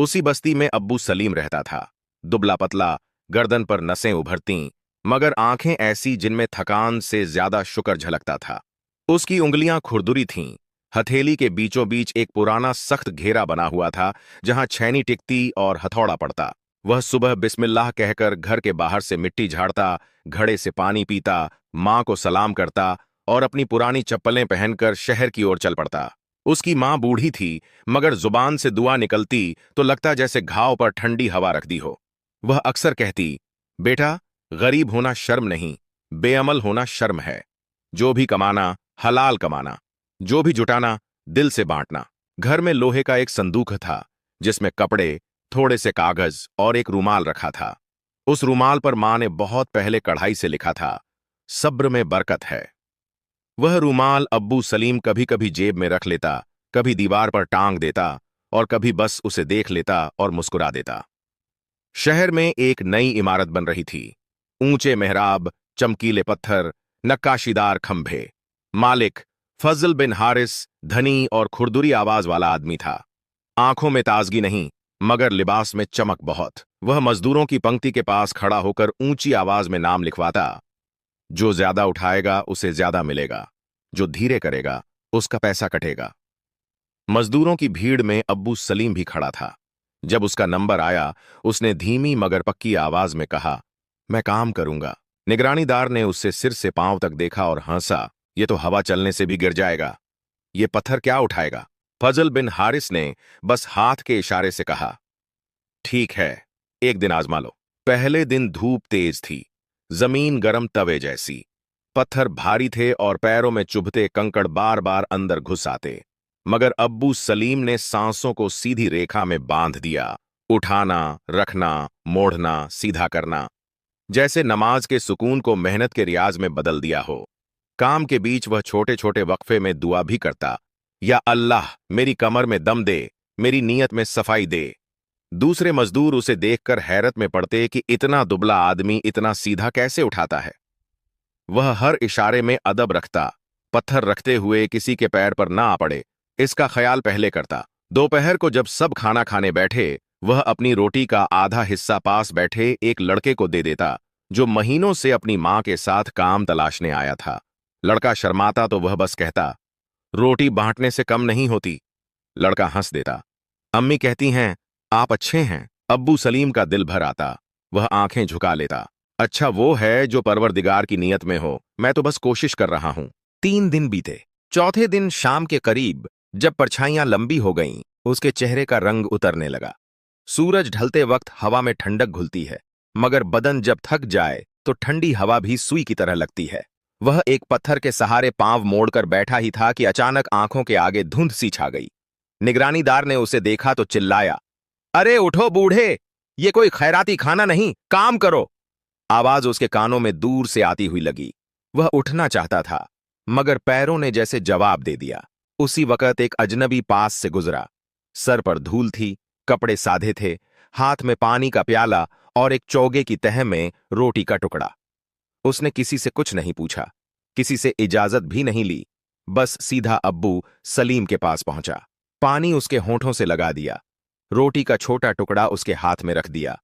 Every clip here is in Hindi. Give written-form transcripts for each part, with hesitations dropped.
उसी बस्ती में अब्बू सलीम रहता था। दुबला पतला, गर्दन पर नसें उभरती, मगर आंखें ऐसी जिनमें थकान से ज्यादा शुक्र झलकता था। उसकी उंगलियां खुरदुरी थीं। हथेली के बीचों बीच एक पुराना सख्त घेरा बना हुआ था, जहां छैनी टिकती और हथौड़ा पड़ता। वह सुबह बिस्मिल्लाह कहकर घर के बाहर से मिट्टी झाड़ता, घड़े से पानी पीता, माँ को सलाम करता और अपनी पुरानी चप्पलें पहनकर शहर की ओर चल पड़ता। उसकी माँ बूढ़ी थी, मगर जुबान से दुआ निकलती तो लगता जैसे घाव पर ठंडी हवा रख दी हो। वह अक्सर कहती, बेटा, गरीब होना शर्म नहीं, बेअमल होना शर्म है। जो भी कमाना, हलाल कमाना। जो भी जुटाना, दिल से बांटना। घर में लोहे का एक संदूक था, जिसमें कपड़े, थोड़े से कागज और एक रूमाल रखा था। उस रूमाल पर माँ ने बहुत पहले कढ़ाई से लिखा था, सब्र में बरकत है। वह रूमाल अब्बू सलीम कभी कभी जेब में रख लेता, कभी दीवार पर टांग देता और कभी बस उसे देख लेता और मुस्कुरा देता। शहर में एक नई इमारत बन रही थी। ऊंचे मेहराब, चमकीले पत्थर, नक्काशीदार खंभे। मालिक फजल बिन हारिस धनी और खुरदुरी आवाज वाला आदमी था। आंखों में ताजगी नहीं, मगर लिबास में चमक बहुत। वह मजदूरों की पंक्ति के पास खड़ा होकर ऊंची आवाज में नाम लिखवाता। जो ज्यादा उठाएगा उसे ज्यादा मिलेगा, जो धीरे करेगा उसका पैसा कटेगा। मजदूरों की भीड़ में अब्बू सलीम भी खड़ा था। जब उसका नंबर आया, उसने धीमी मगर पक्की आवाज में कहा, मैं काम करूंगा। निगरानीदार ने उससे सिर से पांव तक देखा और हंसा, ये तो हवा चलने से भी गिर जाएगा। ये पत्थर क्या उठाएगा? फजल बिन हारिस ने बस हाथ के इशारे से कहा, ठीक है, एक दिन आजमा लो। पहले दिन धूप तेज थी, जमीन गरम तवे जैसी। पत्थर भारी थे और पैरों में चुभते कंकड़ बार बार अंदर घुस आते। मगर अब्बू सलीम ने सांसों को सीधी रेखा में बांध दिया। उठाना, रखना, मोड़ना, सीधा करना, जैसे नमाज के सुकून को मेहनत के रियाज में बदल दिया हो। काम के बीच वह छोटे छोटे वक्फे में दुआ भी करता, या अल्लाह मेरी कमर में दम दे, मेरी नीयत में सफाई दे। दूसरे मजदूर उसे देखकर हैरत में पड़ते कि इतना दुबला आदमी इतना सीधा कैसे उठाता है। वह हर इशारे में अदब रखता, पत्थर रखते हुए किसी के पैर पर ना आ पड़े, इसका ख्याल पहले करता। दोपहर को जब सब खाना खाने बैठे, वह अपनी रोटी का आधा हिस्सा पास बैठे एक लड़के को दे देता, जो महीनों से अपनी मां के साथ काम तलाशने आया था। लड़का शर्माता तो वह बस कहता, रोटी बांटने से कम नहीं होती। लड़का हंस देता। अम्मी कहती हैं, आप अच्छे हैं। अब्बू सलीम का दिल भर आता। वह आंखें झुका लेता। अच्छा वो है जो परवरदिगार की नीयत में हो, मैं तो बस कोशिश कर रहा हूं। 3 दिन बीते। चौथे दिन शाम के करीब जब परछाइयां लंबी हो गईं, उसके चेहरे का रंग उतरने लगा। सूरज ढलते वक्त हवा में ठंडक घुलती है, मगर बदन जब थक जाए तो ठंडी हवा भी सुई की तरह लगती है। वह एक पत्थर के सहारे पांव मोड़कर बैठा ही था कि अचानक आंखों के आगे धुंध सी छा गई। निगरानीदार ने उसे देखा तो चिल्लाया, अरे उठो बूढ़े, ये कोई खैराती खाना नहीं, काम करो। आवाज उसके कानों में दूर से आती हुई लगी। वह उठना चाहता था, मगर पैरों ने जैसे जवाब दे दिया। उसी वक्त एक अजनबी पास से गुजरा। सर पर धूल थी, कपड़े साधे थे, हाथ में पानी का प्याला और एक चौगे की तह में रोटी का टुकड़ा। उसने किसी से कुछ नहीं पूछा, किसी से इजाजत भी नहीं ली, बस सीधा अब्बू सलीम के पास पहुंचा। पानी उसके होंठों से लगा दिया, रोटी का छोटा टुकड़ा उसके हाथ में रख दिया।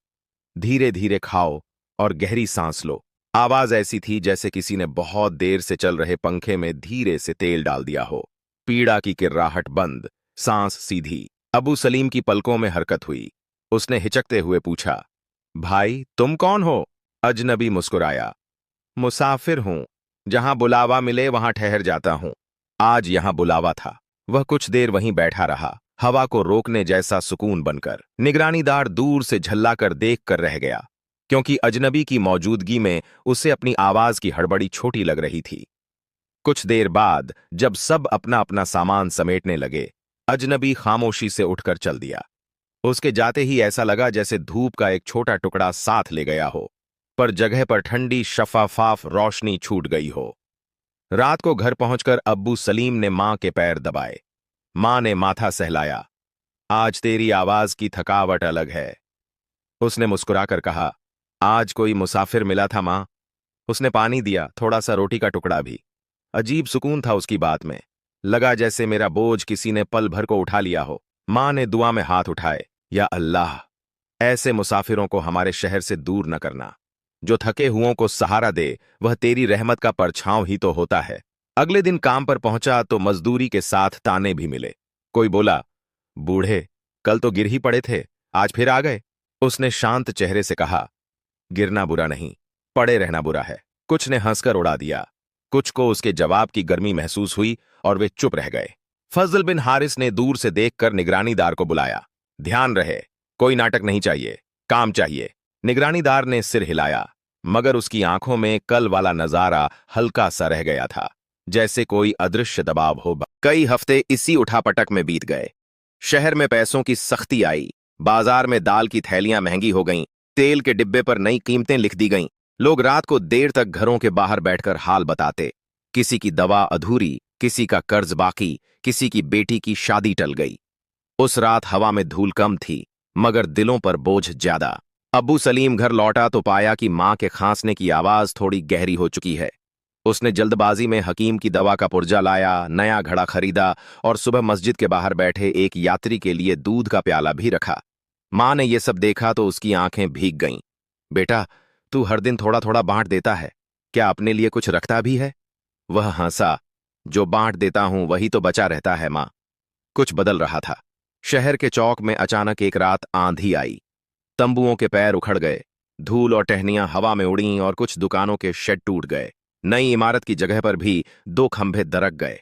धीरे धीरे खाओ और गहरी सांस लो। आवाज ऐसी थी जैसे किसी ने बहुत देर से चल रहे पंखे में धीरे से तेल डाल दिया हो। पीड़ा की किर्राहट बंद, सांस सीधी। अबू सलीम की पलकों में हरकत हुई। उसने हिचकते हुए पूछा, भाई तुम कौन हो? अजनबी मुस्कुराया, मुसाफिर हूं, जहां बुलावा मिले वहां ठहर जाता हूं। आज यहां बुलावा था। वह कुछ देर वहीं बैठा रहा, हवा को रोकने जैसा सुकून बनकर। निगरानीदार दूर से झल्लाकर देख कर रह गया, क्योंकि अजनबी की मौजूदगी में उसे अपनी आवाज की हड़बड़ी छोटी लग रही थी। कुछ देर बाद जब सब अपना अपना सामान समेटने लगे, अजनबी खामोशी से उठकर चल दिया। उसके जाते ही ऐसा लगा जैसे धूप का एक छोटा टुकड़ा साथ ले गया हो, पर जगह पर ठंडी शफाफ रोशनी छूट गई हो। रात को घर पहुंचकर अब्बू सलीम ने मां के पैर दबाए। मां ने माथा सहलाया। आज तेरी आवाज की थकावट अलग है। उसने मुस्कुराकर कहा, आज कोई मुसाफिर मिला था मां। उसने पानी दिया, थोड़ा सा रोटी का टुकड़ा भी। अजीब सुकून था उसकी बात में। लगा जैसे मेरा बोझ किसी ने पल भर को उठा लिया हो। मां ने दुआ में हाथ उठाए। या अल्लाह, ऐसे मुसाफिरों को हमारे शहर से दूर न करना। जो थके हुओं को सहारा दे वह तेरी रहमत का परछांव ही तो होता है। अगले दिन काम पर पहुंचा तो मजदूरी के साथ ताने भी मिले। कोई बोला, बूढ़े, कल तो गिर ही पड़े थे, आज फिर आ गए। उसने शांत चेहरे से कहा, गिरना बुरा नहीं, पड़े रहना बुरा है। कुछ ने हंसकर उड़ा दिया, कुछ को उसके जवाब की गर्मी महसूस हुई और वे चुप रह गए। फजल बिन हारिस ने दूर से देखकर निगरानीदार को बुलाया। ध्यान रहे, कोई नाटक नहीं चाहिए, काम चाहिए। निगरानीदार ने सिर हिलाया, मगर उसकी आंखों में कल वाला नजारा हल्का सा रह गया था, जैसे कोई अदृश्य दबाव हो। कई हफ्ते इसी उठापटक में बीत गए। शहर में पैसों की सख्ती आई, बाजार में दाल की थैलियां महंगी हो गईं, तेल के डिब्बे पर नई कीमतें लिख दी गईं। लोग रात को देर तक घरों के बाहर बैठकर हाल बताते। किसी की दवा अधूरी, किसी का कर्ज बाकी, किसी की बेटी की शादी टल गई। उस रात हवा में धूल कम थी, मगर दिलों पर बोझ ज्यादा। अब्बू सलीम घर लौटा तो पाया कि मां के खांसने की आवाज थोड़ी गहरी हो चुकी है। उसने जल्दबाजी में हकीम की दवा का पुर्जा लाया, नया घड़ा खरीदा और सुबह मस्जिद के बाहर बैठे एक यात्री के लिए दूध का प्याला भी रखा। मां ने यह सब देखा तो उसकी आंखें भीग गईं। बेटा, तू हर दिन थोड़ा थोड़ा बांट देता है, क्या अपने लिए कुछ रखता भी है? वह हंसा, जो बांट देता हूं वही तो बचा रहता है मां। कुछ बदल रहा था। शहर के चौक में अचानक एक रात आंधी आई। तंबुओं के पैर उखड़ गए, धूल और टहनियां हवा में उड़ीं और कुछ दुकानों के शेड टूट गए। नई इमारत की जगह पर भी दो खंभे दरक गए।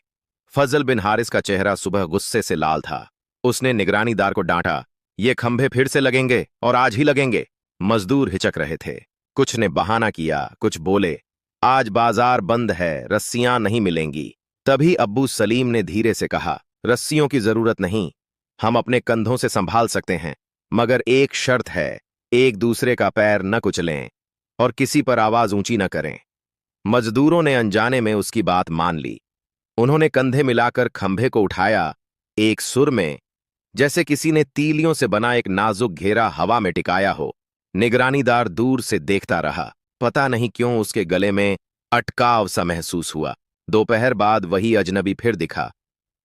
फजल बिन हारिस का चेहरा सुबह गुस्से से लाल था। उसने निगरानीदार को डांटा, ये खंभे फिर से लगेंगे और आज ही लगेंगे। मजदूर हिचक रहे थे। कुछ ने बहाना किया, कुछ बोले, आज बाजार बंद है, रस्सियां नहीं मिलेंगी। तभी अब्बू सलीम ने धीरे से कहा, रस्सियों की जरूरत नहीं, हम अपने कंधों से संभाल सकते हैं, मगर एक शर्त है, एक दूसरे का पैर न कुचलें और किसी पर आवाज ऊंची न करें। मजदूरों ने अनजाने में उसकी बात मान ली। उन्होंने कंधे मिलाकर खंभे को उठाया, एक सुर में, जैसे किसी ने तीलियों से बना एक नाजुक घेरा हवा में टिकाया हो। निगरानीदार दूर से देखता रहा। पता नहीं क्यों उसके गले में अटकाव सा महसूस हुआ। दोपहर बाद वही अजनबी फिर दिखा,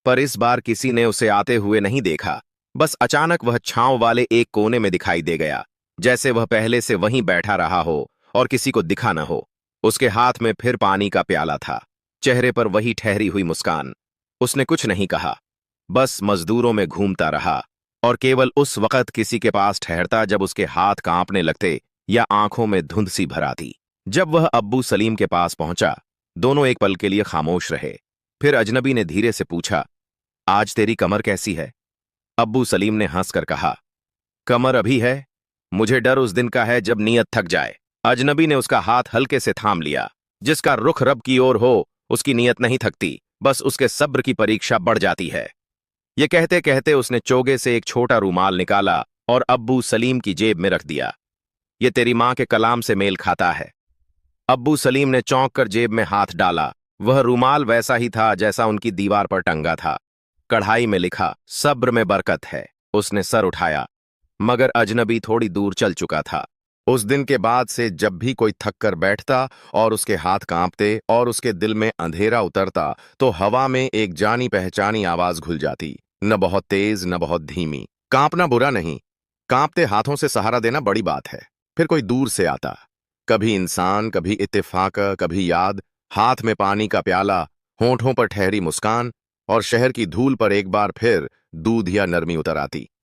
पर इस बार किसी ने उसे आते हुए नहीं देखा। बस अचानक वह छांव वाले एक कोने में दिखाई दे गया, जैसे वह पहले से वहीं बैठा रहा हो और किसी को दिखा न हो। उसके हाथ में फिर पानी का प्याला था, चेहरे पर वही ठहरी हुई मुस्कान। उसने कुछ नहीं कहा, बस मजदूरों में घूमता रहा और केवल उस वक्त किसी के पास ठहरता जब उसके हाथ कांपने लगते या आंखों में धुंध सी भर आती। जब वह अब्बू सलीम के पास पहुंचा, दोनों एक पल के लिए खामोश रहे। फिर अजनबी ने धीरे से पूछा, आज तेरी कमर कैसी है? अब्बू सलीम ने हंसकर कहा, कमर अभी है, मुझे डर उस दिन का है जब नीयत थक जाए। अजनबी ने उसका हाथ हल्के से थाम लिया। जिसका रुख रब की ओर हो उसकी नीयत नहीं थकती, बस उसके सब्र की परीक्षा बढ़ जाती है। ये कहते कहते उसने चोगे से एक छोटा रूमाल निकाला और अब्बू सलीम की जेब में रख दिया। ये तेरी मां के कलाम से मेल खाता है। अब्बू सलीम ने चौंक कर जेब में हाथ डाला। वह रूमाल वैसा ही था जैसा उनकी दीवार पर टंगा था। कढ़ाई में लिखा, सब्र में बरकत है। उसने सर उठाया, मगर अजनबी थोड़ी दूर चल चुका था। उस दिन के बाद से जब भी कोई थक कर बैठता और उसके हाथ कांपते और उसके दिल में अंधेरा उतरता, तो हवा में एक जानी पहचानी आवाज घुल जाती, न बहुत तेज न बहुत धीमी। कांपना बुरा नहीं, कांपते हाथों से सहारा देना बड़ी बात है। फिर कोई दूर से आता, कभी इंसान, कभी इत्तेफाक, कभी याद। हाथ में पानी का प्याला, होंठों पर ठहरी मुस्कान और शहर की धूल पर एक बार फिर दूध या नरमी उतर आती।